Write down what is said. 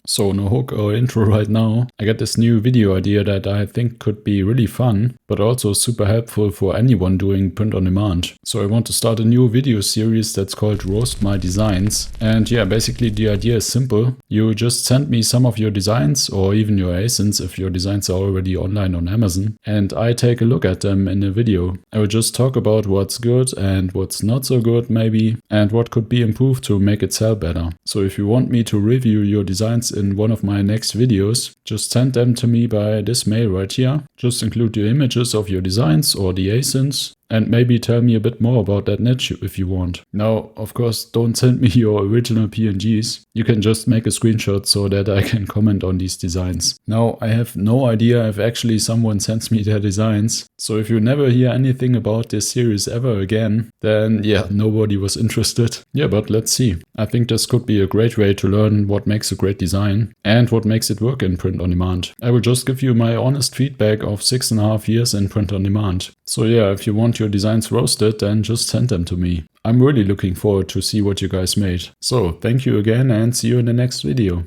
So no hook or intro right now. I got this new video idea that I think could be really fun, but also super helpful for anyone doing print on demand. So I want to start a new video series that's called Roast My Designs. And yeah, basically the idea is simple. You just send me some of your designs or even your ASINs if your designs are already online on Amazon. And I take a look at them in a video. I will just talk about what's good and what's not so good maybe, and what could be improved to make it sell better. So if you want me to review your designs in one of my next videos, just send them to me by this mail right here. Just include your images of your designs or the ASINs. And maybe tell me a bit more about that niche if you want. Now, of course, don't send me your original PNGs. You can just make a screenshot so that I can comment on these designs. Now, I have no idea if actually someone sends me their designs. So if you never hear anything about this series ever again, then yeah, nobody was interested. Yeah, but let's see. I think this could be a great way to learn what makes a great design and what makes it work in print on demand. I will just give you my honest feedback of 6.5 years in print on demand. So yeah, if you want your designs roasted, then just send them to me. I'm really looking forward to see what you guys made. So thank you again and see you in the next video.